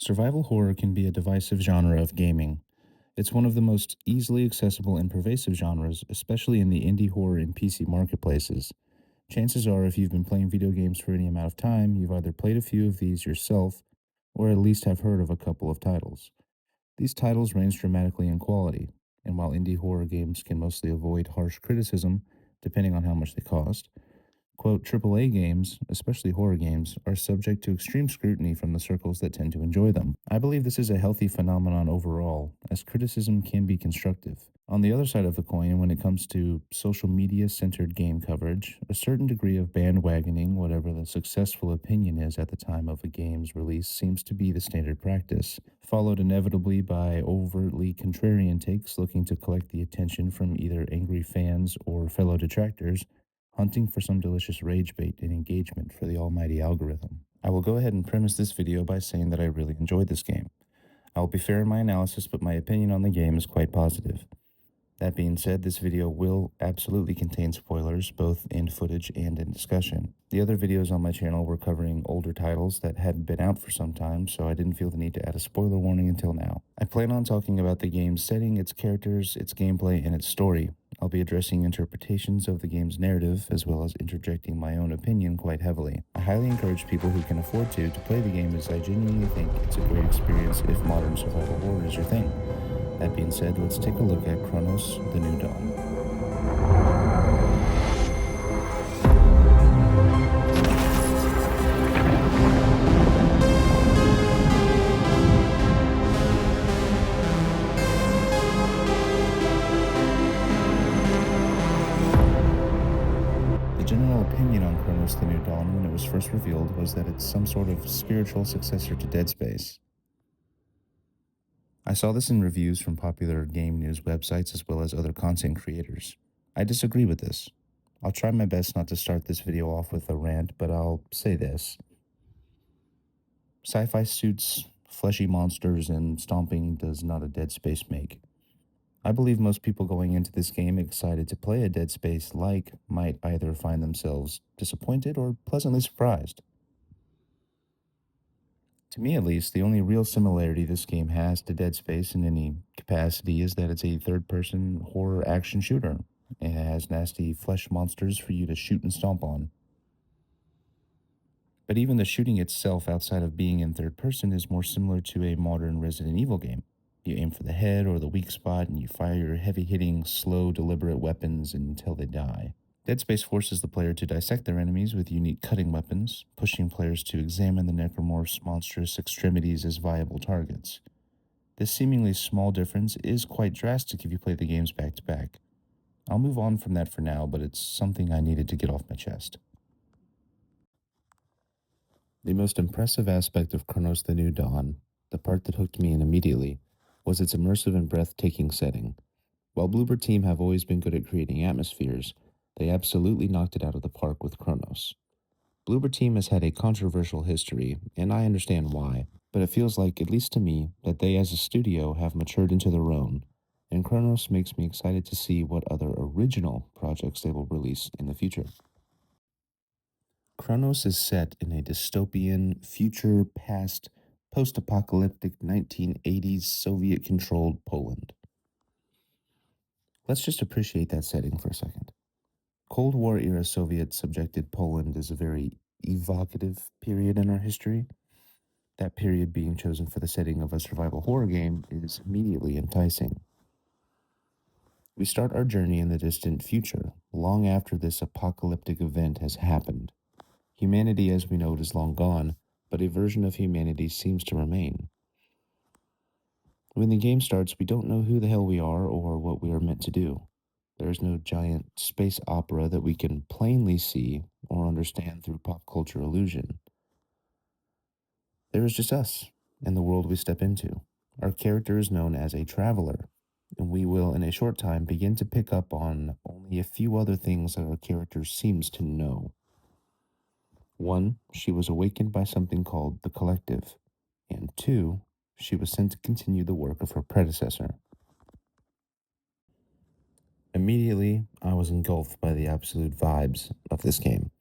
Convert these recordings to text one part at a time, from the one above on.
Survival horror can be a divisive genre of gaming. It's one of the most easily accessible and pervasive genres, especially in the indie horror and PC marketplaces. Chances are, if you've been playing video games for any amount of time, you've either played a few of these yourself or at least have heard of a couple of titles. These titles range dramatically in quality, and while indie horror games can mostly avoid harsh criticism, depending on how much they cost, quote, AAA games, especially horror games, are subject to extreme scrutiny from the circles that tend to enjoy them. I believe this is a healthy phenomenon overall, as criticism can be constructive. On the other side of the coin, when it comes to social media centered game coverage, a certain degree of bandwagoning, whatever the successful opinion is at the time of a game's release, seems to be the standard practice, followed inevitably by overtly contrarian takes looking to collect the attention from either angry fans or fellow detractors hunting for some delicious rage bait and engagement for the almighty algorithm. I will go ahead and premise this video by saying that I really enjoyed this game. I will be fair in my analysis, but my opinion on the game is quite positive. That being said, this video will absolutely contain spoilers, both in footage and in discussion. The other videos on my channel were covering older titles that hadn't been out for some time, so I didn't feel the need to add a spoiler warning until now. I plan on talking about the game's setting, its characters, its gameplay, and its story. I'll be addressing interpretations of the game's narrative, as well as interjecting my own opinion quite heavily. I highly encourage people who can afford to play the game, as I genuinely think it's a great experience if modern survival horror is your thing. That being said, let's take a look at Cronos The New Dawn. The general opinion on Cronos The New Dawn when it was first revealed was that it's some sort of spiritual successor to Dead Space. I saw this in reviews from popular game news websites as well as other content creators. I disagree with this. I'll try my best not to start this video off with a rant, but I'll say this. Sci-fi suits, fleshy monsters, and stomping does not a Dead Space make. I believe most people going into this game excited to play a Dead Space-like might either find themselves disappointed or pleasantly surprised. To me, at least, the only real similarity this game has to Dead Space in any capacity is that it's a third-person horror action shooter. It has nasty flesh monsters for you to shoot and stomp on. But even the shooting itself outside of being in third person is more similar to a modern Resident Evil game. You aim for the head or the weak spot and you fire your heavy-hitting, slow, deliberate weapons until they die. Dead Space forces the player to dissect their enemies with unique cutting weapons, pushing players to examine the Necromorphs' monstrous extremities as viable targets. This seemingly small difference is quite drastic if you play the games back to back. I'll move on from that for now, but it's something I needed to get off my chest. The most impressive aspect of Cronos The New Dawn, the part that hooked me in immediately, was its immersive and breathtaking setting. While Bloober team have always been good at creating atmospheres, they absolutely knocked it out of the park with Cronos. Bloober team has had a controversial history, and I understand why, but it feels like, at least to me, that they as a studio have matured into their own, and Cronos makes me excited to see what other original projects they will release in the future. Cronos is set in a dystopian, future past, post apocalyptic 1980s Soviet controlled Poland. Let's just appreciate that setting for a second. Cold War era Soviet subjected Poland is a very evocative period in our history. That period being chosen for the setting of a survival horror game is immediately enticing. We start our journey in the distant future, long after this apocalyptic event has happened. Humanity as we know it is long gone, but a version of humanity seems to remain. When the game starts, we don't know who the hell we are or what we are meant to do. There is no giant space opera that we can plainly see or understand through pop culture illusion. There is just us and the world we step into. Our character is known as a traveler, and we will in a short time begin to pick up on only a few other things that our character seems to know. 1, she was awakened by something called the Collective, and 2, she was sent to continue the work of her predecessor. Immediately, I was engulfed by the absolute vibes of this game.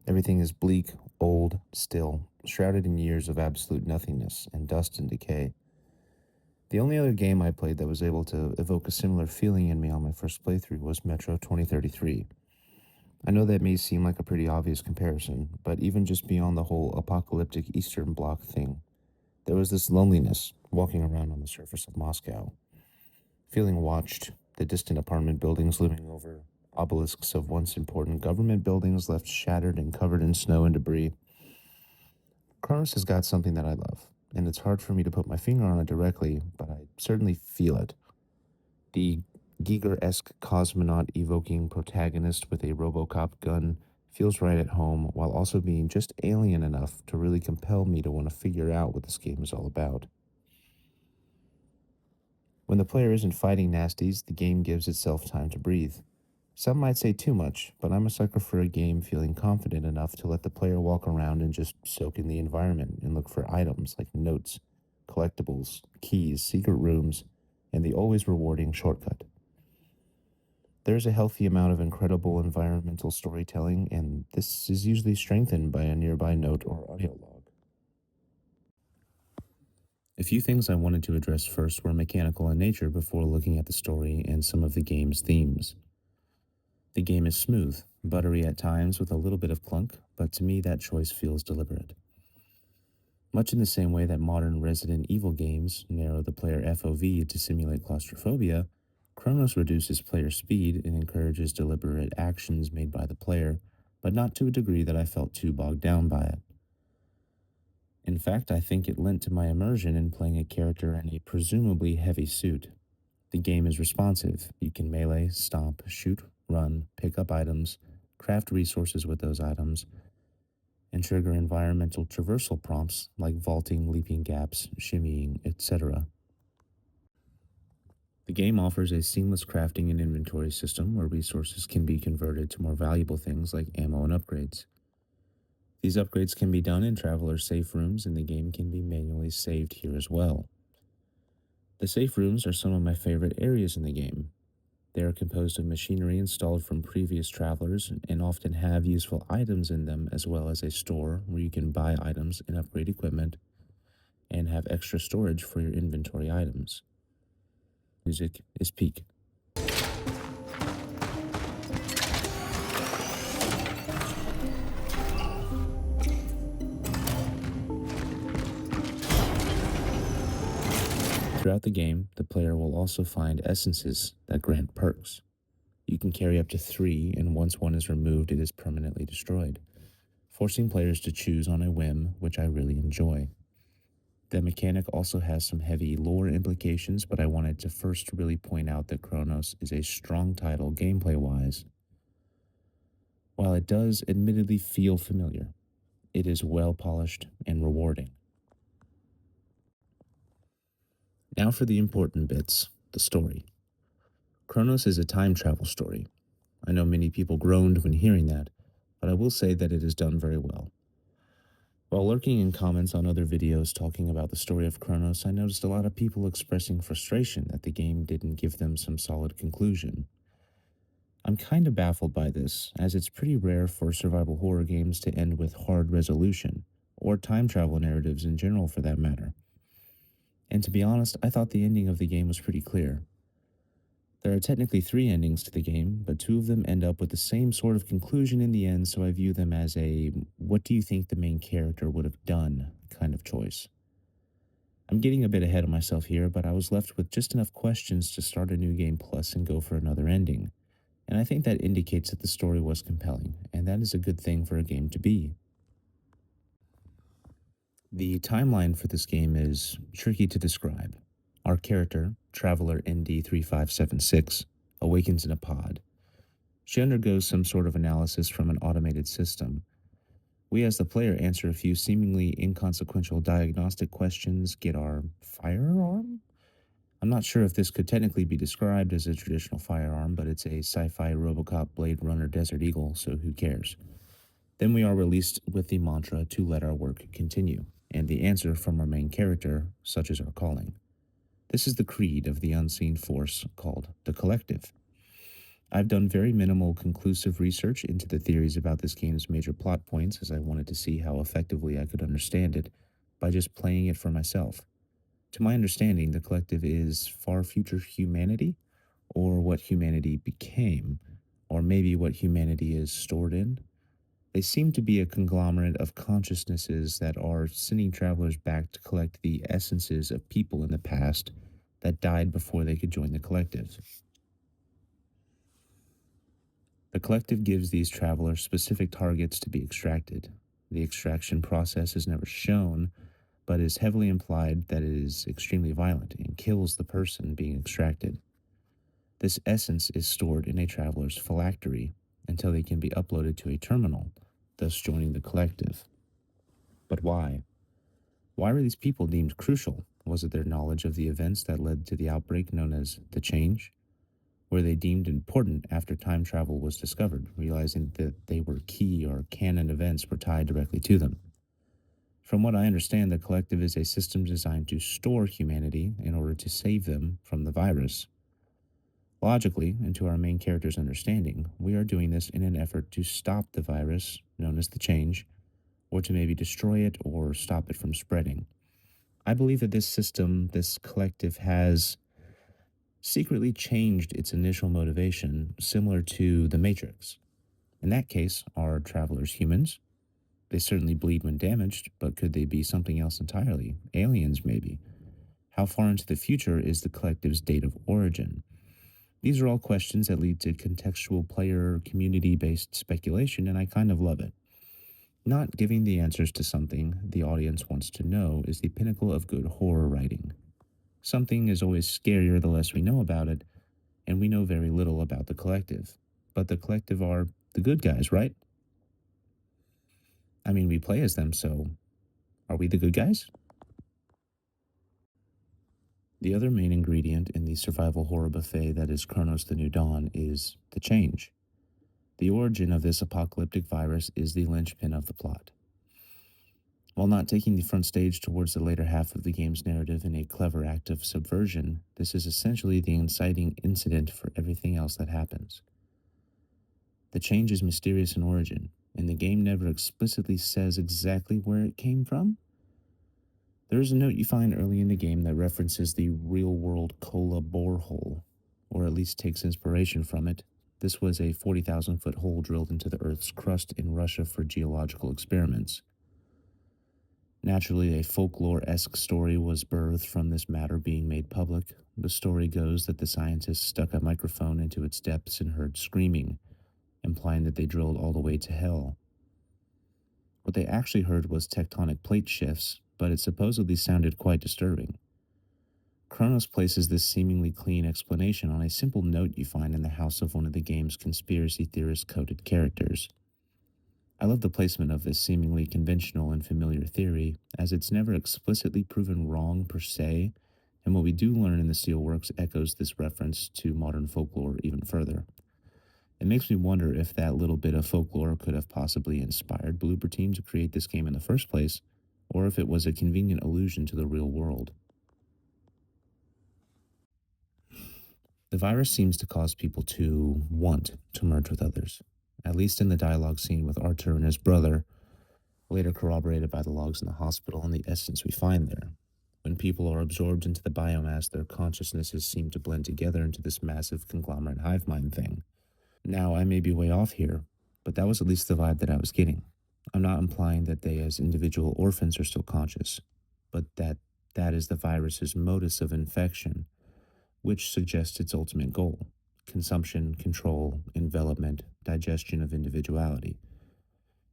Everything is bleak, old, still, shrouded in years of absolute nothingness and dust and decay. The only other game I played that was able to evoke a similar feeling in me on my first playthrough was Metro 2033. I know that may seem like a pretty obvious comparison, but even just beyond the whole apocalyptic Eastern Bloc thing, there was this loneliness walking around on the surface of Moscow, feeling watched, the distant apartment buildings looming over, obelisks of once important government buildings left shattered and covered in snow and debris. Cronos has got something that I love, and it's hard for me to put my finger on it directly, but I certainly feel it. The Giger-esque cosmonaut evoking protagonist with a Robocop gun feels right at home while also being just alien enough to really compel me to want to figure out what this game is all about. When the player isn't fighting nasties, the game gives itself time to breathe. Some might say too much, but I'm a sucker for a game feeling confident enough to let the player walk around and just soak in the environment and look for items like notes, collectibles, keys, secret rooms, and the always rewarding shortcut. There's a healthy amount of incredible environmental storytelling, and this is usually strengthened by a nearby note or audio log. A few things I wanted to address first were mechanical in nature before looking at the story and some of the game's themes. The game is smooth, buttery at times with a little bit of clunk, but to me that choice feels deliberate. Much in the same way that modern Resident Evil games narrow the player FOV to simulate claustrophobia, Chronos reduces player speed and encourages deliberate actions made by the player, but not to a degree that I felt too bogged down by it. In fact, I think it lent to my immersion in playing a character in a presumably heavy suit. The game is responsive. You can melee, stomp, shoot, run, pick up items, craft resources with those items, and trigger environmental traversal prompts like vaulting, leaping gaps, shimmying, etc. The game offers a seamless crafting and inventory system where resources can be converted to more valuable things like ammo and upgrades. These upgrades can be done in traveler safe rooms, and the game can be manually saved here as well. The safe rooms are some of my favorite areas in the game. They are composed of machinery installed from previous travelers and often have useful items in them, as well as a store where you can buy items and upgrade equipment and have extra storage for your inventory items. Music is peak. Throughout the game, the player will also find essences that grant perks. You can carry up to 3, and once one is removed, it is permanently destroyed, forcing players to choose on a whim, which I really enjoy. The mechanic also has some heavy lore implications, but I wanted to first really point out that Chronos is a strong title gameplay-wise. While it does admittedly feel familiar, it is well-polished and rewarding. Now for the important bits, the story. Chronos is a time travel story. I know many people groaned when hearing that, but I will say that it is done very well. While lurking in comments on other videos talking about the story of Chronos, I noticed a lot of people expressing frustration that the game didn't give them some solid conclusion. I'm kind of baffled by this, as it's pretty rare for survival horror games to end with hard resolution, or time travel narratives in general for that matter. And to be honest, I thought the ending of the game was pretty clear. There are technically 3 endings to the game, but 2 of them end up with the same sort of conclusion in the end, so I view them as a what do you think the main character would have done kind of choice. I'm getting a bit ahead of myself here, but I was left with just enough questions to start a new game plus and go for another ending. And I think that indicates that the story was compelling, and that is a good thing for a game to be. The timeline for this game is tricky to describe. Our character, Traveler ND3576, awakens in a pod. She undergoes some sort of analysis from an automated system. We as the player answer a few seemingly inconsequential diagnostic questions, get our firearm? I'm not sure if this could technically be described as a traditional firearm, but it's a sci-fi Robocop Blade Runner Desert Eagle, so who cares? Then we are released with the mantra to let our work continue, and the answer from our main character, such as our calling. This is the creed of the unseen force called the Collective. I've done very minimal conclusive research into the theories about this game's major plot points, as I wanted to see how effectively I could understand it by just playing it for myself. To my understanding, the collective is far future humanity, or what humanity became, or maybe what humanity is stored in. They seem to be a conglomerate of consciousnesses that are sending travelers back to collect the essences of people in the past that died before they could join the collective. The collective gives these travelers specific targets to be extracted. The extraction process is never shown, but is heavily implied that it is extremely violent and kills the person being extracted. This essence is stored in a traveler's phylactery until they can be uploaded to a terminal, thus joining the collective. But why? Why were these people deemed crucial? Was it their knowledge of the events that led to the outbreak known as the Change? Were they deemed important after time travel was discovered, realizing that they were key or canon events were tied directly to them? From what I understand, the collective is a system designed to store humanity in order to save them from the virus. Logically, and to our main character's understanding, we are doing this in an effort to stop the virus, known as the Change, or to maybe destroy it or stop it from spreading. I believe that this system, this collective, has secretly changed its initial motivation, similar to the Matrix. In that case, are travelers humans? They certainly bleed when damaged, but could they be something else entirely? Aliens, maybe? How far into the future is the collective's date of origin? These are all questions that lead to contextual player community based speculation, and I kind of love it. Not giving the answers to something the audience wants to know is the pinnacle of good horror writing. Something is always scarier the less we know about it, and we know very little about the collective. But the collective are the good guys, right? I mean, we play as them, so are we the good guys? The other main ingredient in the survival horror buffet that is Cronos The New Dawn is the change. The origin of this apocalyptic virus is the linchpin of the plot. While not taking the front stage towards the later half of the game's narrative in a clever act of subversion, this is essentially the inciting incident for everything else that happens. The change is mysterious in origin, and the game never explicitly says exactly where it came from. There is a note you find early in the game that references the real-world Kola borehole, or at least takes inspiration from it. This was a 40,000-foot hole drilled into the Earth's crust in Russia for geological experiments. Naturally, a folklore-esque story was birthed from this matter being made public. The story goes that the scientists stuck a microphone into its depths and heard screaming, implying that they drilled all the way to hell. What they actually heard was tectonic plate shifts, but it supposedly sounded quite disturbing. Kronos places this seemingly clean explanation on a simple note you find in the house of one of the game's conspiracy theorist-coded characters. I love the placement of this seemingly conventional and familiar theory, as it's never explicitly proven wrong per se, and what we do learn in the Steelworks echoes this reference to modern folklore even further. It makes me wonder if that little bit of folklore could have possibly inspired Bloober Team to create this game in the first place, or if it was a convenient allusion to the real world. The virus seems to cause people to want to merge with others, at least in the dialogue scene with Arthur and his brother, later corroborated by the logs in the hospital and the essence we find there. When people are absorbed into the biomass, their consciousnesses seem to blend together into this massive conglomerate hive mind thing. Now, I may be way off here, but that was at least the vibe that I was getting. I'm not implying that they as individual orphans are still conscious, but that is the virus's modus of infection, which suggests its ultimate goal: consumption, control, envelopment, digestion of individuality.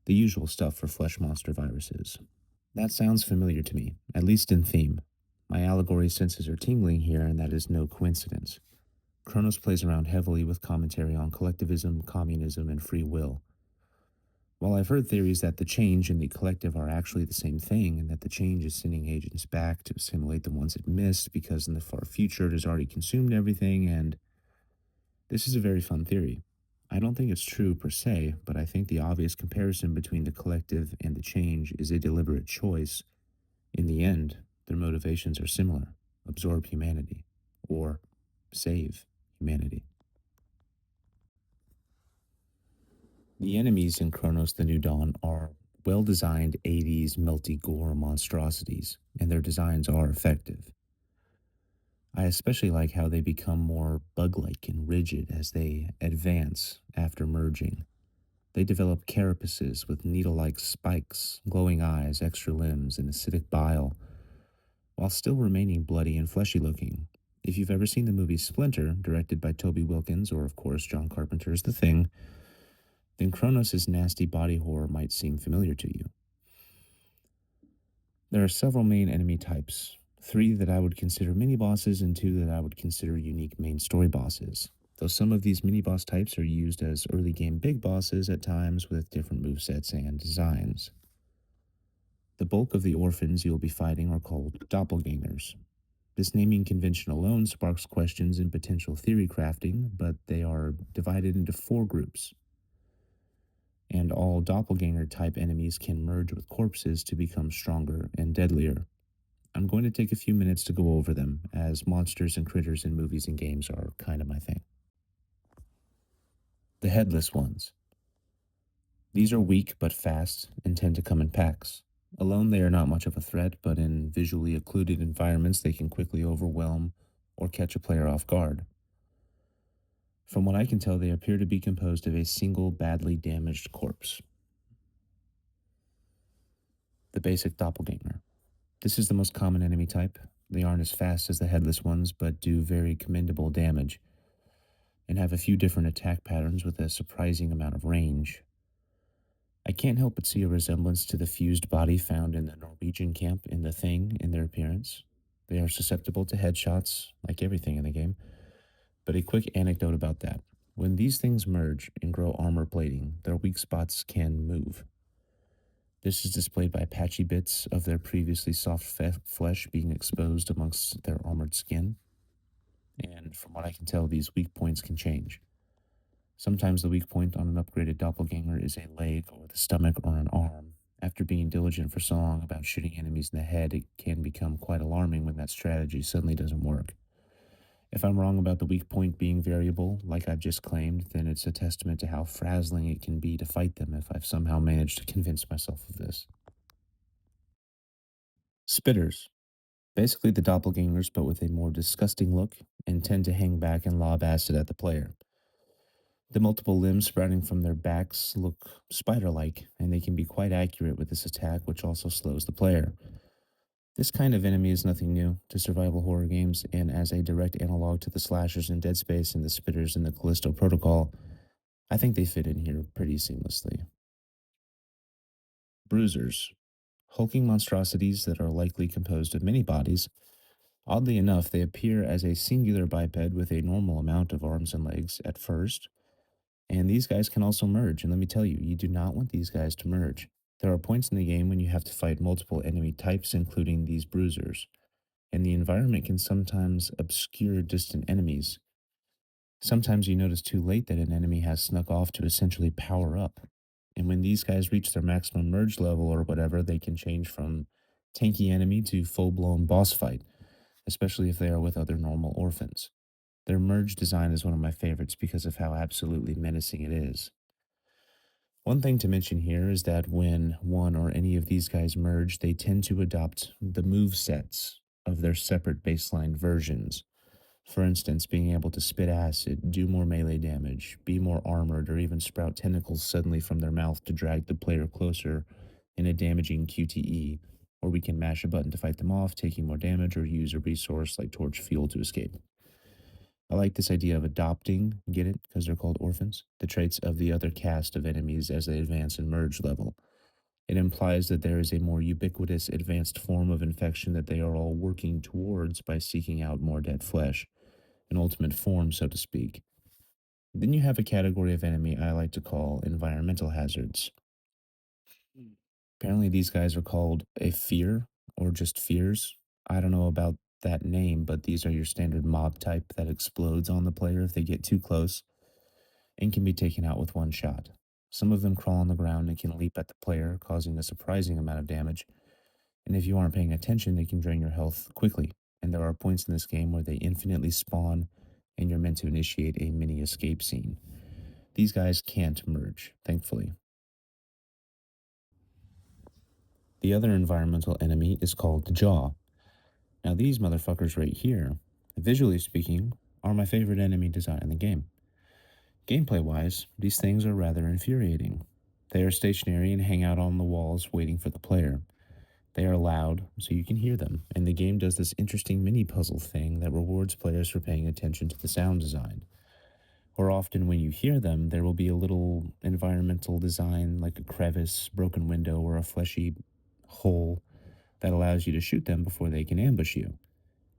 The usual stuff for flesh monster viruses. That sounds familiar to me, at least in theme. My allegory senses are tingling here, and that is no coincidence. Kronos plays around heavily with commentary on collectivism, communism, and free will. While I've heard theories that the change and the collective are actually the same thing, and that the change is sending agents back to assimilate the ones it missed because in the far future it has already consumed everything, and this is a very fun theory. I don't think it's true per se, but I think the obvious comparison between the collective and the change is a deliberate choice. In the end, their motivations are similar: absorb humanity, or save humanity. The enemies in Cronos The New Dawn are well designed 80s melty gore monstrosities, and their designs are effective. I especially like how they become more bug like and rigid as they advance after merging. They develop carapaces with needle like spikes, glowing eyes, extra limbs, and acidic bile, while still remaining bloody and fleshy looking. If you've ever seen the movie Splinter, directed by Toby Wilkins, or of course John Carpenter's The Thing, then Kronos' nasty body horror might seem familiar to you. There are several main enemy types, three that I would consider mini bosses and two that I would consider unique main story bosses. Though some of these mini boss types are used as early game big bosses at times with different movesets and designs. The bulk of the orphans you'll be fighting are called doppelgangers. This naming convention alone sparks questions and potential theory crafting, but they are divided into four groups. And all doppelganger type enemies can merge with corpses to become stronger and deadlier. I'm going to take a few minutes to go over them, as monsters and critters in movies and games are kind of my thing. The headless ones. These are weak but fast and tend to come in packs. Alone, they are not much of a threat, but in visually occluded environments, they can quickly overwhelm or catch a player off guard. From what I can tell, they appear to be composed of a single badly damaged corpse. The basic doppelganger. This is the most common enemy type. They aren't as fast as the headless ones, but do very commendable damage, and have a few different attack patterns with a surprising amount of range. I can't help but see a resemblance to the fused body found in the Norwegian camp in The Thing in their appearance. They are susceptible to headshots, like everything in the game. But a quick anecdote about that. When these things merge and grow armor plating, their weak spots can move. This is displayed by patchy bits of their previously soft flesh being exposed amongst their armored skin. And from what I can tell, these weak points can change. Sometimes the weak point on an upgraded doppelganger is a leg or the stomach or an arm. After being diligent for so long about shooting enemies in the head, it can become quite alarming when that strategy suddenly doesn't work. If I'm wrong about the weak point being variable, like I've just claimed, then it's a testament to how frazzling it can be to fight them if I've somehow managed to convince myself of this. Spitters. Basically the doppelgangers, but with a more disgusting look, and tend to hang back and lob acid at the player. The multiple limbs sprouting from their backs look spider like, and they can be quite accurate with this attack, which also slows the player. This kind of enemy is nothing new to survival horror games, and as a direct analog to the slashers in Dead Space and the spitters in the Callisto Protocol, I think they fit in here pretty seamlessly. Bruisers. Hulking monstrosities that are likely composed of many bodies. Oddly enough, they appear as a singular biped with a normal amount of arms and legs at first, and these guys can also merge, and let me tell you, you do not want these guys to merge. There are points in the game when you have to fight multiple enemy types, including these bruisers, and the environment can sometimes obscure distant enemies. Sometimes you notice too late that an enemy has snuck off to essentially power up. And when these guys reach their maximum merge level or whatever, they can change from tanky enemy to full blown boss fight, especially if they are with other normal orphans. Their merge design is one of my favorites because of how absolutely menacing it is. One thing to mention here is that when one or any of these guys merge, they tend to adopt the move sets of their separate baseline versions. For instance, being able to spit acid, do more melee damage, be more armored, or even sprout tentacles suddenly from their mouth to drag the player closer in a damaging QTE, or we can mash a button to fight them off, taking more damage, or use a resource like torch fuel to escape. I like this idea of adopting, get it, because they're called orphans, the traits of the other cast of enemies as they advance in merge level. It implies that there is a more ubiquitous, advanced form of infection that they are all working towards by seeking out more dead flesh, an ultimate form, so to speak. Then you have a category of enemy I like to call environmental hazards. Apparently, these guys are called a fear or just fears. I don't know about that name, but these are your standard mob type that explodes on the player if they get too close and can be taken out with one shot. Some of them crawl on the ground and can leap at the player, causing a surprising amount of damage. And if you aren't paying attention, they can drain your health quickly. And there are points in this game where they infinitely spawn, and you're meant to initiate a mini escape scene. These guys can't merge, thankfully. The other environmental enemy is called the Jaw. Now, these motherfuckers right here, visually speaking, are my favorite enemy design in the game. Gameplay wise, these things are rather infuriating. They are stationary and hang out on the walls waiting for the player. They are loud, so you can hear them, and the game does this interesting mini puzzle thing that rewards players for paying attention to the sound design. Or often, when you hear them, there will be a little environmental design like a crevice, broken window, or a fleshy hole that allows you to shoot them before they can ambush you.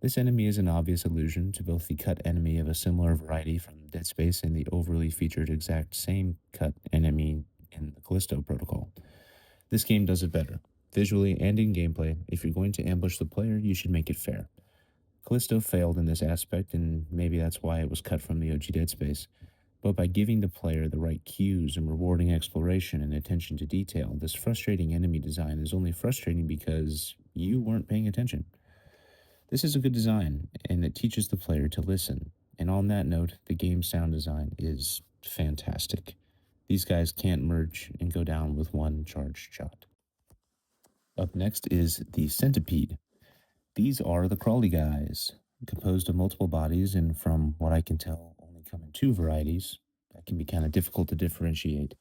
This enemy is an obvious allusion to both the cut enemy of a similar variety from Dead Space and the overly featured exact same cut enemy in the Callisto Protocol. This game does it better. Visually and in gameplay, if you're going to ambush the player, you should make it fair. Callisto failed in this aspect, and maybe that's why it was cut from the OG Dead Space. But by giving the player the right cues and rewarding exploration and attention to detail, this frustrating enemy design is only frustrating because you weren't paying attention. This is a good design, and it teaches the player to listen. And on that note, the game's sound design is fantastic. These guys can't merge and go down with one charged shot. Up next is the Centipede. These are the crawly guys, composed of multiple bodies, and from what I can tell, only come in two varieties. That can be kind of difficult to differentiate.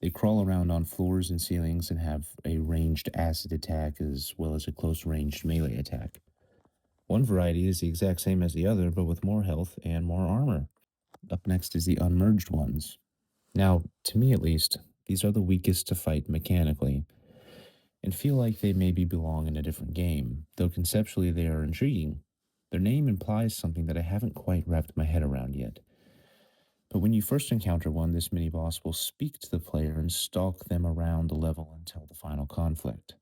They crawl around on floors and ceilings and have a ranged acid attack as well as a close ranged melee attack. One variety is the exact same as the other, but with more health and more armor. Up next is the unmerged ones. Now, to me at least, these are the weakest to fight mechanically, and feel like they maybe belong in a different game, though conceptually they are intriguing. Their name implies something that I haven't quite wrapped my head around yet. But when you first encounter one, this mini-boss will speak to the player and stalk them around the level until the final conflict.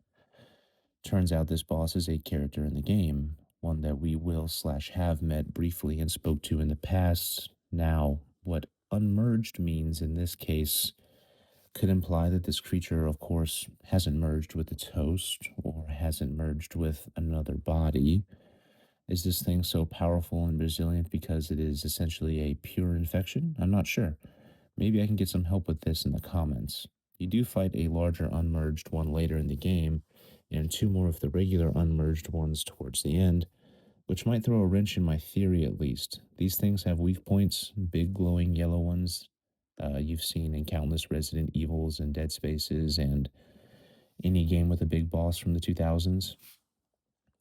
Turns out this boss is a character in the game, one that we will/have met briefly and spoke to in the past. Now, what unmerged means in this case could imply that this creature, of course, hasn't merged with its host or hasn't merged with another body. Is this thing so powerful and resilient because it is essentially a pure infection? I'm not sure. Maybe I can get some help with this in the comments. You do fight a larger unmerged one later in the game, and two more of the regular unmerged ones towards the end, which might throw a wrench in my theory at least. These things have weak points, big glowing yellow ones. You've seen in countless Resident Evils and Dead Spaces and any game with a big boss from the 2000s.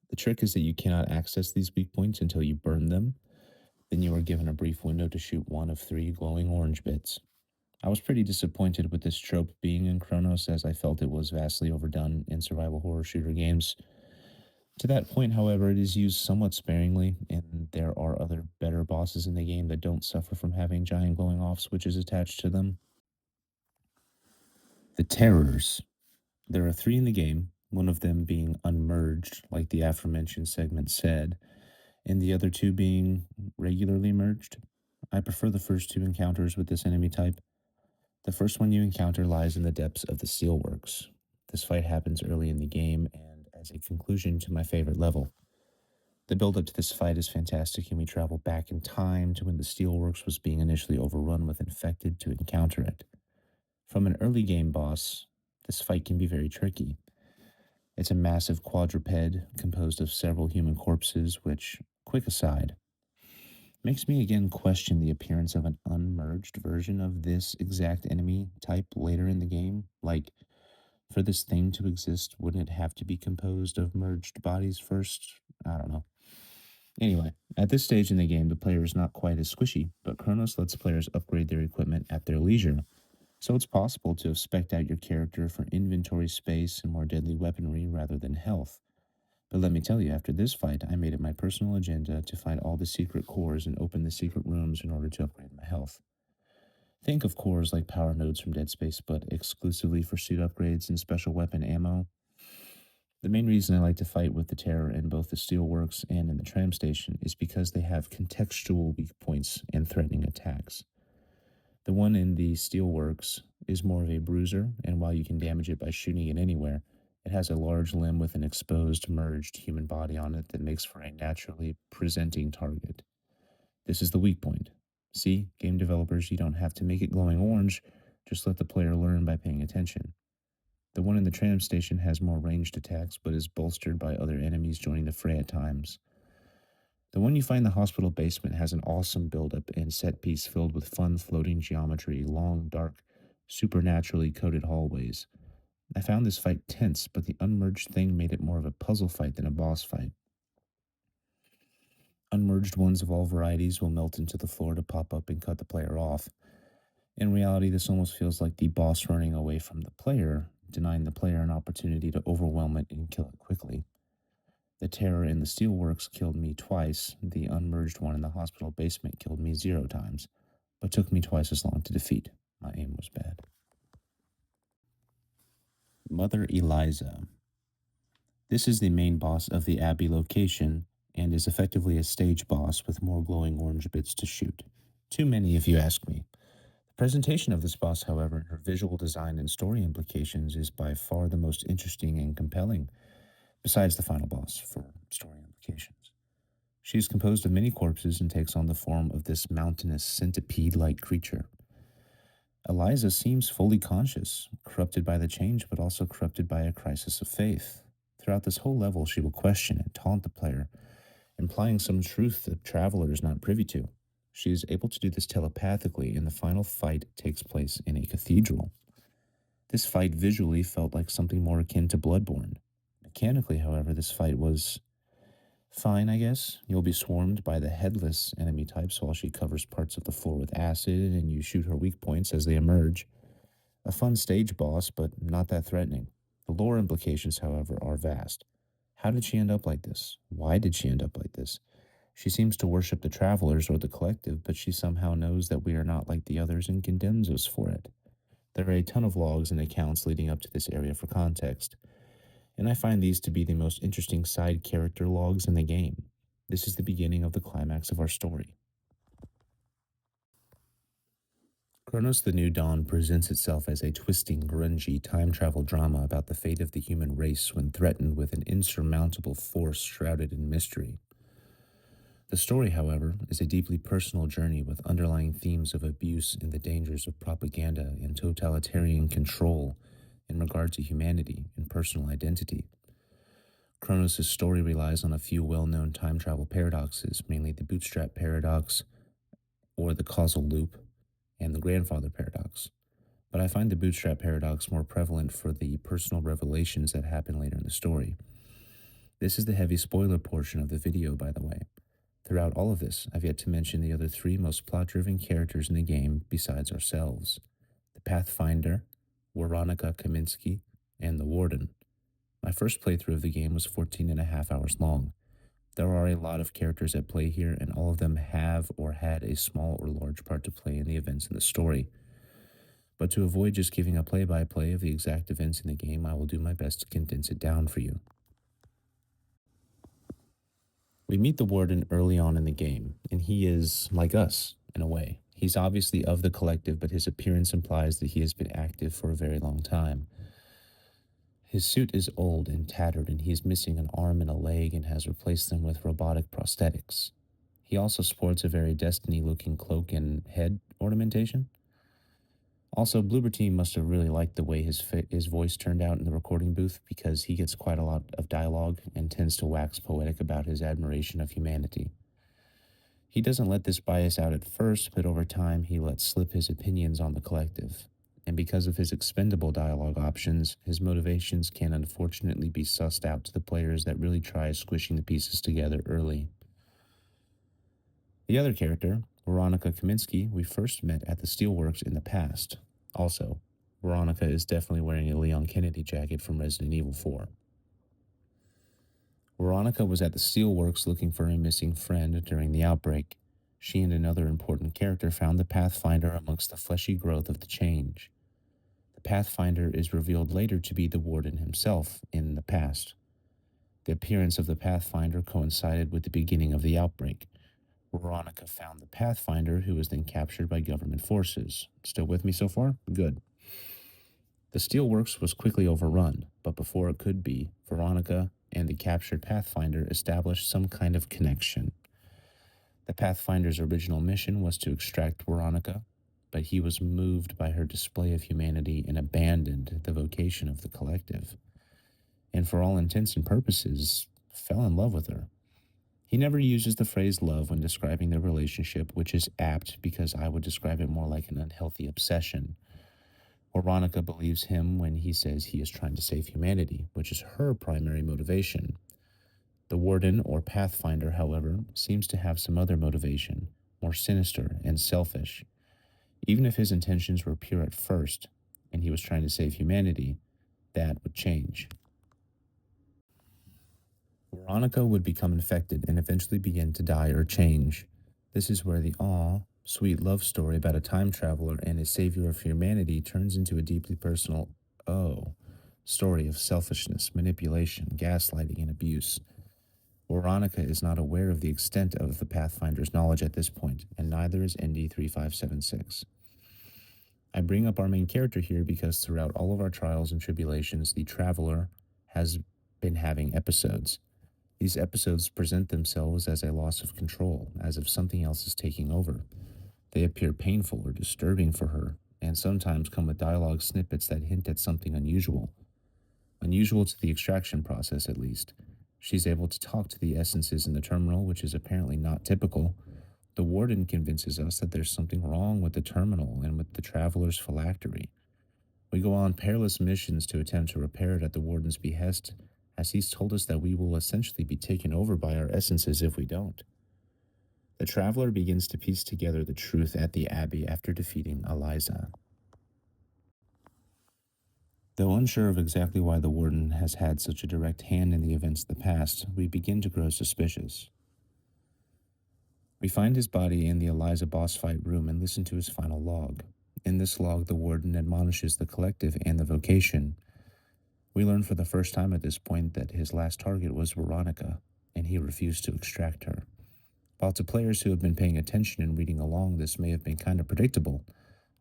The trick is that you cannot access these weak points until you burn them. Then you are given a brief window to shoot one of three glowing orange bits. I was pretty disappointed with this trope being in Cronos, as I felt it was vastly overdone in survival horror shooter games. To that point, however, it is used somewhat sparingly, and there are other better bosses in the game that don't suffer from having giant glowing off switches attached to them. The Terrors. There are three in the game, one of them being unmerged, like the aforementioned segment said, and the other two being regularly merged. I prefer the first two encounters with this enemy type. The first one you encounter lies in the depths of the Steelworks. This fight happens early in the game and as a conclusion to my favorite level. The build up to this fight is fantastic, and we travel back in time to when the Steelworks was being initially overrun with infected to encounter it. From an early game boss, this fight can be very tricky. It's a massive quadruped composed of several human corpses, which, quick aside, makes me again question the appearance of an unmerged version of this exact enemy type later in the game. Like, for this thing to exist, wouldn't it have to be composed of merged bodies first? I don't know. Anyway, at this stage in the game, the player is not quite as squishy, but Kronos lets players upgrade their equipment at their leisure. So it's possible to have spec'd out your character for inventory space and more deadly weaponry rather than health. But let me tell you, after this fight, I made it my personal agenda to find all the secret cores and open the secret rooms in order to upgrade my health. Think of cores like power nodes from Dead Space, but exclusively for suit upgrades and special weapon ammo. The main reason I like to fight with the Terror in both the Steelworks and in the tram station is because they have contextual weak points and threatening attacks. The one in the Steelworks is more of a bruiser, and while you can damage it by shooting it anywhere, it has a large limb with an exposed, merged human body on it that makes for a naturally presenting target. This is the weak point. See, game developers, you don't have to make it glowing orange, just let the player learn by paying attention. The one in the tram station has more ranged attacks, but is bolstered by other enemies joining the fray at times. The one you find in the hospital basement has an awesome build-up and set piece filled with fun floating geometry, long, dark, supernaturally coated hallways. I found this fight tense, but the unmerged thing made it more of a puzzle fight than a boss fight. Unmerged ones of all varieties will melt into the floor to pop up and cut the player off. In reality, this almost feels like the boss running away from the player, denying the player an opportunity to overwhelm it and kill it quickly. The terror in the steelworks killed me twice, the unmerged one in the hospital basement killed me 0 times, but took me twice as long to defeat. My aim was bad. Mother Eliza. This is the main boss of the Abbey location, and is effectively a stage boss with more glowing orange bits to shoot. Too many, if you ask me. The presentation of this boss, however, and her visual design and story implications is by far the most interesting and compelling, besides the final boss for story implications. She is composed of many corpses and takes on the form of this mountainous centipede-like creature. Eliza seems fully conscious, corrupted by the change, but also corrupted by a crisis of faith. Throughout this whole level, she will question and taunt the player, implying some truth the traveler is not privy to. She is able to do this telepathically, and the final fight takes place in a cathedral. This fight visually felt like something more akin to Bloodborne. Mechanically, however, this fight was fine, I guess. You'll be swarmed by the headless enemy types while she covers parts of the floor with acid, and you shoot her weak points as they emerge. A fun stage boss, but not that threatening. The lore implications, however, are vast. How did she end up like this? Why did she end up like this? She seems to worship the travelers or the collective, but she somehow knows that we are not like the others and condemns us for it. There are a ton of logs and accounts leading up to this area for context, and I find these to be the most interesting side character logs in the game. This is the beginning of the climax of our story. Cronos The New Dawn presents itself as a twisting, grungy time travel drama about the fate of the human race when threatened with an insurmountable force shrouded in mystery. The story, however, is a deeply personal journey with underlying themes of abuse and the dangers of propaganda and totalitarian control in regard to humanity and personal identity. Cronos' story relies on a few well-known time travel paradoxes, mainly the bootstrap paradox, or the causal loop, and the grandfather paradox. But I find the bootstrap paradox more prevalent for the personal revelations that happen later in the story. This is the heavy spoiler portion of the video, by the way. Throughout all of this, I've yet to mention the other 3 most plot-driven characters in the game besides ourselves: the Pathfinder, Weronika Kaminsky, and the Warden. My first playthrough of the game was 14 and a half hours long. There are a lot of characters at play here, and all of them have or had a small or large part to play in the events in the story. But to avoid just giving a play-by-play of the exact events in the game, I will do my best to condense it down for you. We meet the Warden early on in the game, and he is like us, in a way. He's obviously of the collective, but his appearance implies that he has been active for a very long time. His suit is old and tattered, and he is missing an arm and a leg and has replaced them with robotic prosthetics. He also sports a very Destiny-looking cloak and head ornamentation. Also, Bloober team must have really liked the way his voice turned out in the recording booth, because he gets quite a lot of dialogue and tends to wax poetic about his admiration of humanity. He doesn't let this bias out at first, but over time he lets slip his opinions on the collective. And because of his expendable dialogue options, his motivations can unfortunately be sussed out to the players that really try squishing the pieces together early. The other character, Weronika Kaminsky, we first met at the Steelworks in the past. Also, Weronika is definitely wearing a Leon Kennedy jacket from Resident Evil 4. Weronika was at the Steelworks looking for a missing friend during the outbreak. She and another important character found the Pathfinder amongst the fleshy growth of the change. The Pathfinder is revealed later to be the Warden himself in the past. The appearance of the Pathfinder coincided with the beginning of the outbreak. Weronika found the Pathfinder, who was then captured by government forces. Still with me so far? Good. The Steelworks was quickly overrun, but before it could be, Weronika and the captured Pathfinder established some kind of connection. The Pathfinder's original mission was to extract Veronica, but he was moved by her display of humanity and abandoned the vocation of the collective, and for all intents and purposes, fell in love with her. He never uses the phrase love when describing their relationship, which is apt because I would describe it more like an unhealthy obsession. Veronica believes him when he says he is trying to save humanity, which is her primary motivation. The Warden, or Pathfinder, however, seems to have some other motivation, more sinister and selfish. Even if his intentions were pure at first, and he was trying to save humanity, that would change. Veronica would become infected and eventually begin to die or change. This is where the sweet love story about a time traveler and a savior of humanity turns into a deeply personal, story of selfishness, manipulation, gaslighting, and abuse. Veronica is not aware of the extent of the Pathfinder's knowledge at this point, and neither is ND3576. I bring up our main character here because throughout all of our trials and tribulations, the Traveler has been having episodes. These episodes present themselves as a loss of control, as if something else is taking over. They appear painful or disturbing for her, and sometimes come with dialogue snippets that hint at something unusual. Unusual to the extraction process, at least. She's able to talk to the essences in the terminal, which is apparently not typical. The Warden convinces us that there's something wrong with the terminal and with the Traveler's phylactery. We go on perilous missions to attempt to repair it at the Warden's behest, as he's told us that we will essentially be taken over by our essences if we don't. The Traveler begins to piece together the truth at the Abbey after defeating Eliza. Though unsure of exactly why the Warden has had such a direct hand in the events of the past, we begin to grow suspicious. We find his body in the Eliza boss fight room and listen to his final log. In this log, the Warden admonishes the collective and the vocation. We learn for the first time at this point that his last target was Veronica, and he refused to extract her. While to players who have been paying attention and reading along, this may have been kind of predictable,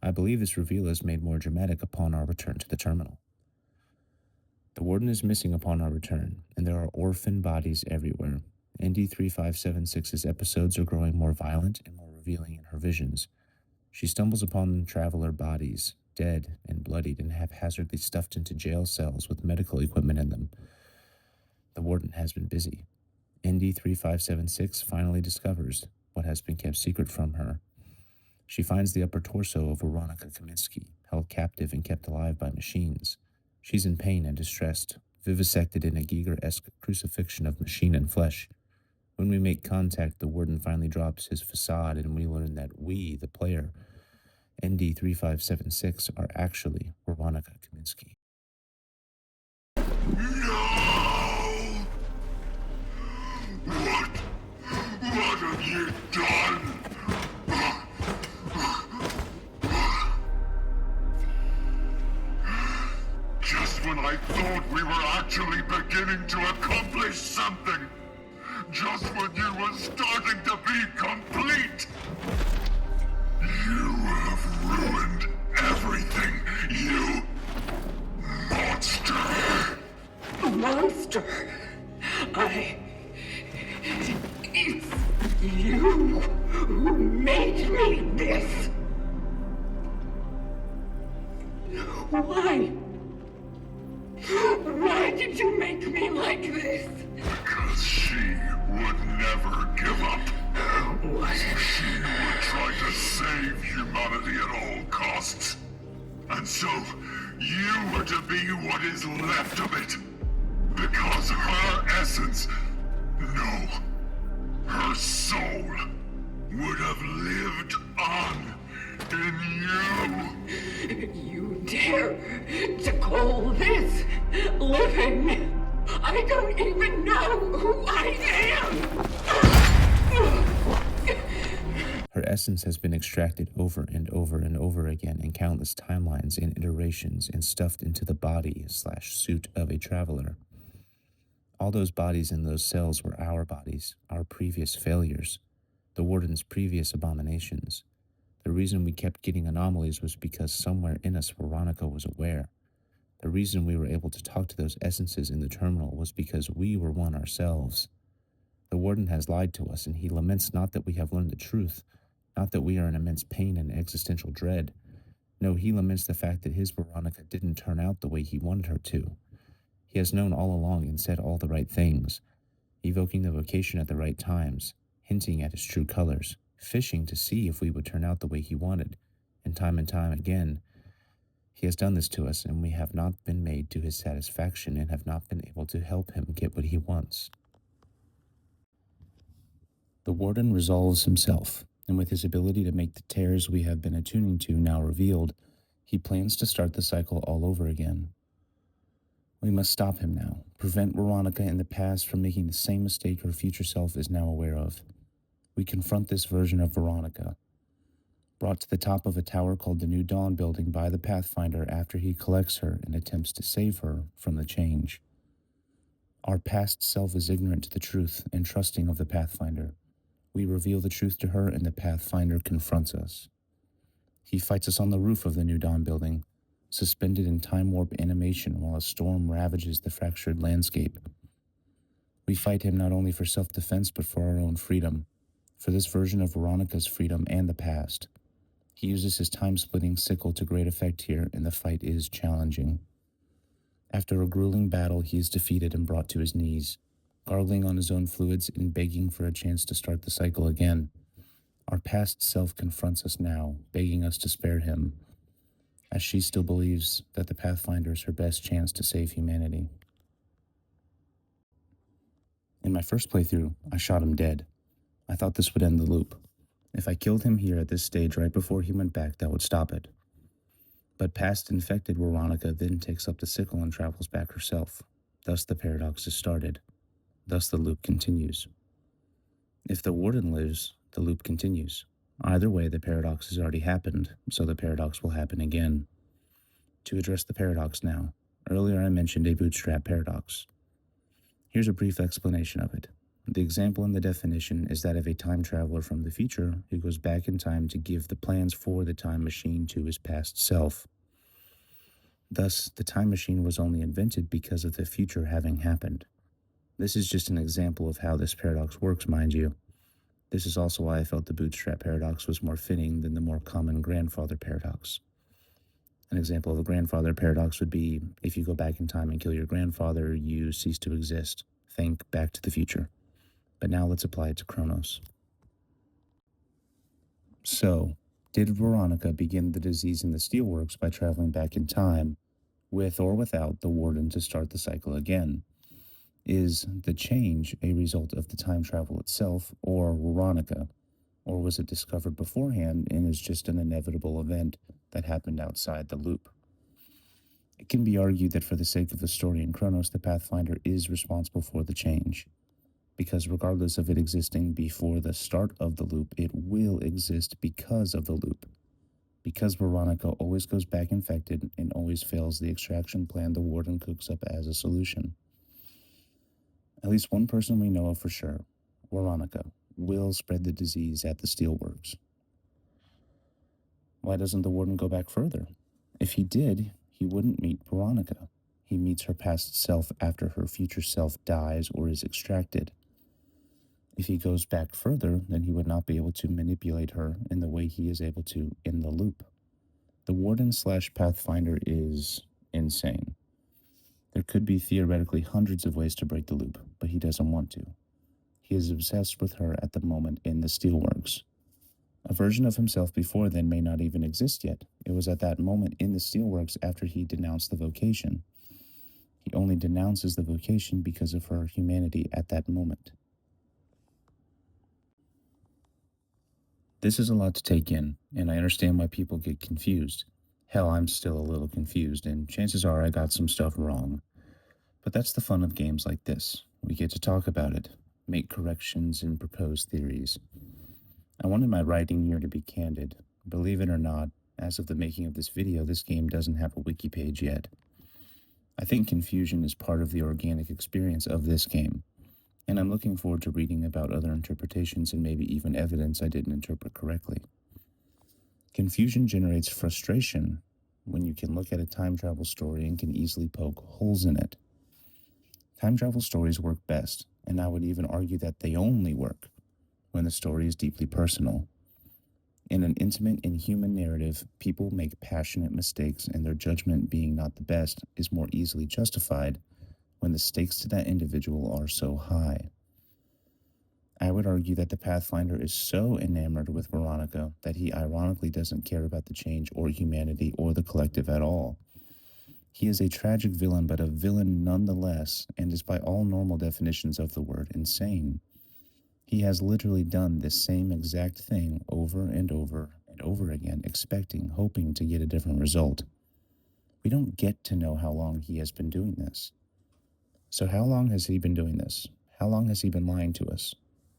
I believe this reveal is made more dramatic upon our return to the terminal. The Warden is missing upon our return, and there are orphan bodies everywhere. ND3576's episodes are growing more violent and more revealing in her visions. She stumbles upon traveler bodies, dead and bloodied and haphazardly stuffed into jail cells with medical equipment in them. The Warden has been busy. ND3576 finally discovers what has been kept secret from her. She finds the upper torso of Veronica Kaminsky, held captive and kept alive by machines. She's in pain and distressed, vivisected in a Giger-esque crucifixion of machine and flesh. When we make contact, the Warden finally drops his facade and we learn that we, the player, ND3576, are actually Veronica Kaminsky. No! What have you done? Just when I thought we were actually beginning to accomplish something. Just when you were starting to be complete. You have ruined everything, you monster. Monster? It's you who made me this. Why? Why did you make me like this? Because she would never give up. What? She would try to save humanity at all costs. And so, you were to be what is left of it. Because her essence, no, her soul, would have lived on in you. You dare to call this living? I don't even know who I am! Her essence has been extracted over and over and over again in countless timelines and iterations and stuffed into the body/suit of a traveler. All those bodies in those cells were our bodies, our previous failures, the Warden's previous abominations. The reason we kept getting anomalies was because somewhere in us Veronica was aware. The reason we were able to talk to those essences in the terminal was because we were one ourselves. The The warden has lied to us, and he laments not that we have learned the truth, not that we are in immense pain and existential dread. No, he laments the fact that his Veronica didn't turn out the way he wanted her to. He has known all along and said all the right things, evoking the vocation at the right times, hinting at his true colors, fishing to see if we would turn out the way he wanted, and time again, he has done this to us, and we have not been made to his satisfaction and have not been able to help him get what he wants. The warden resolves himself, and with his ability to make the tears we have been attuning to now revealed, he plans to start the cycle all over again. We must stop him now, prevent Veronica in the past from making the same mistake her future self is now aware of. We confront this version of Veronica, brought to the top of a tower called the New Dawn building by the Pathfinder after he collects her and attempts to save her from the change. Our past self is ignorant to the truth and trusting of the Pathfinder. We reveal the truth to her and the Pathfinder confronts us. He fights us on the roof of the New Dawn building, suspended in time warp animation while a storm ravages the fractured landscape. We fight him not only for self-defense but for our own freedom, for this version of Veronica's freedom and the past. He uses his time-splitting sickle to great effect here, and the fight is challenging. After a grueling battle, he is defeated and brought to his knees, gargling on his own fluids and begging for a chance to start the cycle again. Our past self confronts us now, begging us to spare him, as she still believes that the Pathfinder is her best chance to save humanity. In my first playthrough, I shot him dead. I thought this would end the loop. If I killed him here at this stage right before he went back, that would stop it. But past infected Veronica then takes up the sickle and travels back herself. Thus the paradox is started. Thus the loop continues. If the warden lives, the loop continues. Either way, the paradox has already happened, so the paradox will happen again. To address the paradox now, earlier I mentioned a bootstrap paradox. Here's a brief explanation of it. The example in the definition is that of a time traveler from the future who goes back in time to give the plans for the time machine to his past self. Thus, the time machine was only invented because of the future having happened. This is just an example of how this paradox works, mind you. This is also why I felt the bootstrap paradox was more fitting than the more common grandfather paradox. An example of a grandfather paradox would be, if you go back in time and kill your grandfather, you cease to exist. Think Back to the Future. But now let's apply it to Cronos. So, did Veronica begin the disease in the steelworks by traveling back in time, with or without the warden to start the cycle again? Is the change a result of the time travel itself, or Veronica? Or was it discovered beforehand and is just an inevitable event that happened outside the loop? It can be argued that for the sake of the story in Cronos, the Pathfinder is responsible for the change, because regardless of it existing before the start of the loop, it will exist because of the loop. Because Veronica always goes back infected and always fails the extraction plan the warden cooks up as a solution. At least one person we know of for sure, Veronica, will spread the disease at the steelworks. Why doesn't the warden go back further? If he did, he wouldn't meet Veronica. He meets her past self after her future self dies or is extracted. If he goes back further, then he would not be able to manipulate her in the way he is able to in the loop. The warden/Pathfinder is insane. There could be theoretically hundreds of ways to break the loop, but he doesn't want to. He is obsessed with her at the moment in the steelworks. A version of himself before then may not even exist yet. It was at that moment in the steelworks after he denounced the vocation. He only denounces the vocation because of her humanity at that moment. This is a lot to take in, and I understand why people get confused. Hell, I'm still a little confused, and chances are I got some stuff wrong. But that's the fun of games like this. We get to talk about it, make corrections, and propose theories. I wanted my writing here to be candid. Believe it or not, as of the making of this video, this game doesn't have a wiki page yet. I think confusion is part of the organic experience of this game, and I'm looking forward to reading about other interpretations and maybe even evidence I didn't interpret correctly. Confusion generates frustration when you can look at a time travel story and can easily poke holes in it. Time travel stories work best and I would even argue that they only work when the story is deeply personal. In an intimate and human narrative, people make passionate mistakes, and their judgment being not the best is more easily justified when the stakes to that individual are so high. I would argue that the Pathfinder is so enamored with Veronica that he ironically doesn't care about the change or humanity or the collective at all. He is a tragic villain, but a villain nonetheless, and is by all normal definitions of the word insane. He has literally done this same exact thing over and over and over again, expecting, hoping to get a different result. We don't get to know how long he has been doing this. So how long has he been doing this? How long has he been lying to us?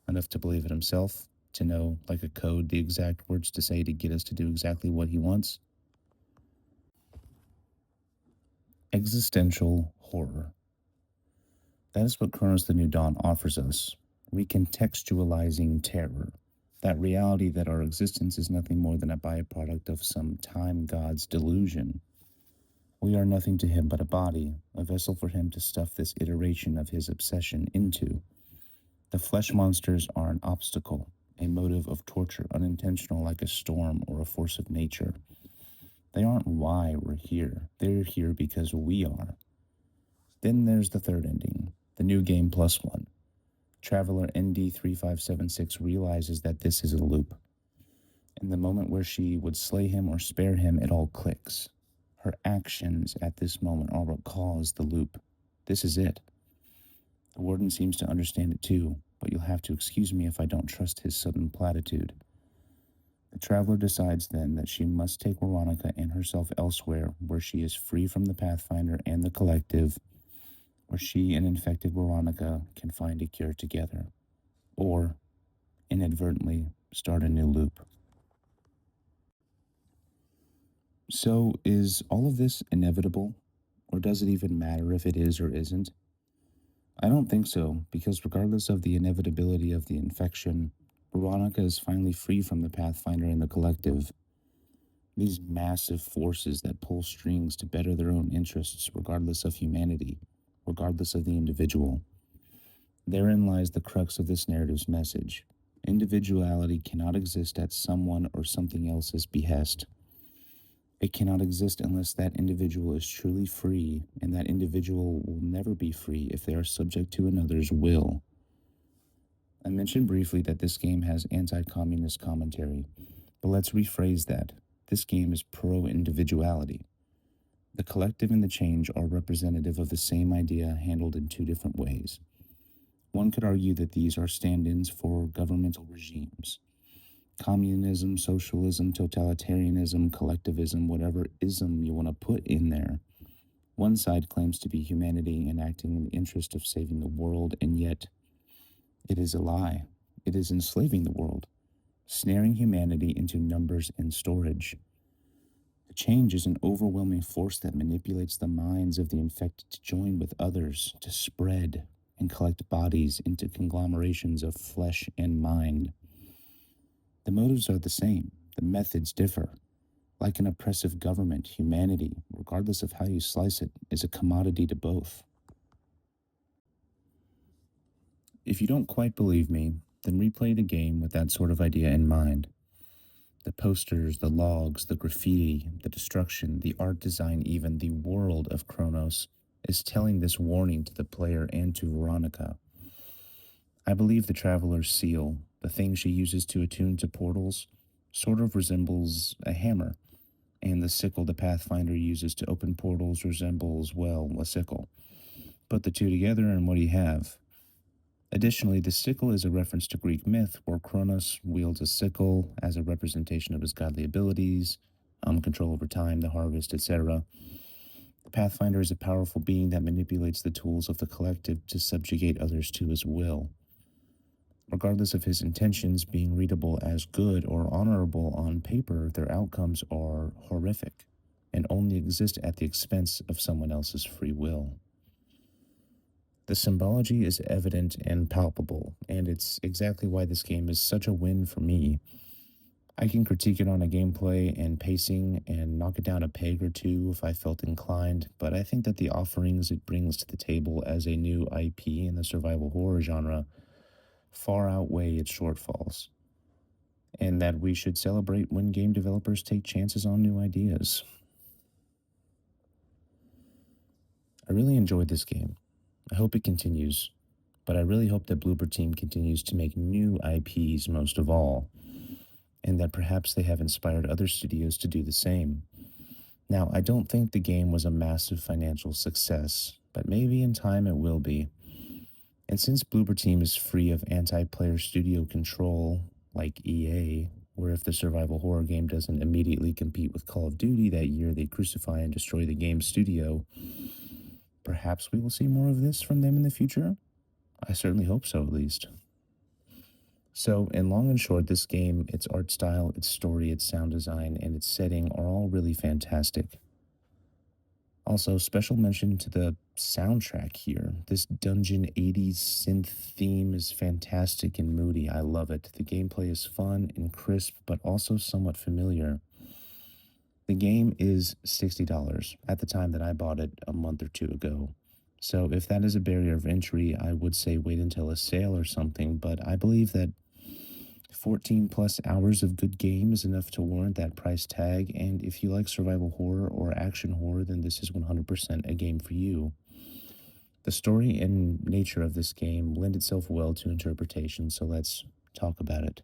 Enough to believe it himself, to know, like a code, the exact words to say to get us to do exactly what he wants? Existential horror. That is what Cronos The New Dawn offers us, recontextualizing terror, that reality that our existence is nothing more than a byproduct of some time god's delusion. We are nothing to him but a body, a vessel for him to stuff this iteration of his obsession into. The flesh monsters are an obstacle, a motive of torture, unintentional like a storm or a force of nature. They aren't why we're here. They're here because we are. Then there's the third ending, the new game plus one. Traveler ND3576 realizes that this is a loop. In the moment where she would slay him or spare him, it all clicks. Her actions at this moment are what cause the loop. This is it. The warden seems to understand it too, but you'll have to excuse me if I don't trust his sudden platitude. The traveler decides then that she must take Veronica and herself elsewhere, where she is free from the Pathfinder and the collective, where she and infected Veronica can find a cure together, or inadvertently start a new loop. So, is all of this inevitable, or does it even matter if it is or isn't? I don't think so, because regardless of the inevitability of the infection, Veronica is finally free from the Pathfinder and the collective. These massive forces that pull strings to better their own interests, regardless of humanity, regardless of the individual. Therein lies the crux of this narrative's message. Individuality cannot exist at someone or something else's behest. It cannot exist unless that individual is truly free, and that individual will never be free if they are subject to another's will. I mentioned briefly that this game has anti-communist commentary, but let's rephrase that. This game is pro-individuality. The collective and the change are representative of the same idea handled in two different ways. One could argue that these are stand-ins for governmental regimes. Communism, socialism, totalitarianism, collectivism, whatever ism you want to put in there. One side claims to be humanity and acting in the interest of saving the world, and yet it is a lie. It is enslaving the world, snaring humanity into numbers and storage. The change is an overwhelming force that manipulates the minds of the infected to join with others, to spread and collect bodies into conglomerations of flesh and mind. The motives are the same, the methods differ. Like an oppressive government, humanity, regardless of how you slice it, is a commodity to both. If you don't quite believe me, then replay the game with that sort of idea in mind. The posters, the logs, the graffiti, the destruction, the art design, even the world of Cronos is telling this warning to the player and to Veronica. I believe the Traveler's seal, the thing she uses to attune to portals, sort of resembles a hammer, and the sickle the Pathfinder uses to open portals resembles, well, a sickle. Put the two together and what do you have? Additionally, the sickle is a reference to Greek myth, where Cronos wields a sickle as a representation of his godly abilities, control over time, the harvest, etc. The Pathfinder is a powerful being that manipulates the tools of the collective to subjugate others to his will. Regardless of his intentions being readable as good or honorable on paper, their outcomes are horrific and only exist at the expense of someone else's free will. The symbology is evident and palpable, and it's exactly why this game is such a win for me. I can critique it on a gameplay and pacing and knock it down a peg or two if I felt inclined, but I think that the offerings it brings to the table as a new IP in the survival horror genre far outweigh its shortfalls, and that we should celebrate when game developers take chances on new ideas. I really enjoyed this game. I hope it continues, but I really hope that Bloober team continues to make new IPs most of all, and that perhaps they have inspired other studios to do the same. Now, I don't think the game was a massive financial success, but maybe in time it will be. And since Bloober Team is free of anti-player studio control, like EA, where if the survival horror game doesn't immediately compete with Call of Duty that year, they crucify and destroy the game's studio, perhaps we will see more of this from them in the future? I certainly hope so, at least. So, in long and short, this game, its art style, its story, its sound design, and its setting are all really fantastic. Also, special mention to the soundtrack here. This dungeon 80s synth theme is fantastic and moody. I love it. The gameplay is fun and crisp, but also somewhat familiar. The game is $60 at the time that I bought it a month or two ago. So if that is a barrier of entry, I would say wait until a sale or something, but I believe that 14 plus hours of good game is enough to warrant that price tag, and if you like survival horror or action horror, then this is 100% a game for you. The story and nature of this game lend itself well to interpretation, so let's talk about it.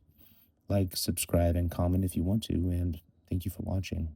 Like, subscribe, and comment if you want to, and thank you for watching.